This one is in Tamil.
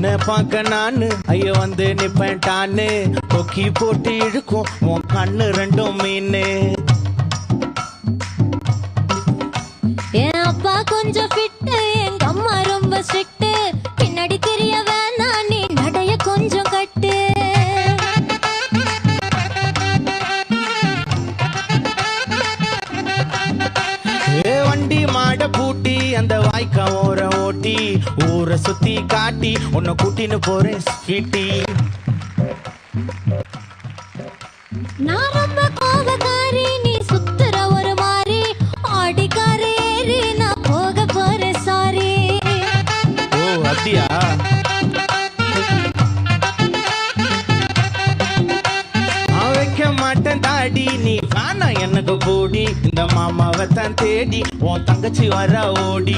உன்னை பார்க்க நானு ஐயோ வந்து நிப்பேன்டான்னு கொக்கி போட்டு இழுக்கும் உன் கண்ணு ரெண்டும் மீனு. என் அப்பா கொஞ்சம் ஃபிட்டு, எங்க அம்மா ரொம்ப ஸ்ட்ரிக்ட். பின்னாடி தெரிய வேணாம், நீ நடைய கொஞ்சம் கட்டு. வண்டி மாட பூட்டி அந்த வாய்க்கா ஓர ஓட்டி ஊரை சுத்தி காட்டி உன்னை கூட்டின்னு போறேன் ஸ்வீட்டி. நான் ரொம்ப கோபக்காரி, நீ சுத்துற ஒரு மாதிரி. ஆடிக்கார ஏறி நான் போக போறேன் சாரி. ஓ அப்படியா? வைக்க மாட்டேன் தாடி, நீ வேணா எனக்கு போடி. இந்த மாமாவை தான் தேடி உன் தங்கச்சி வர ஓடி.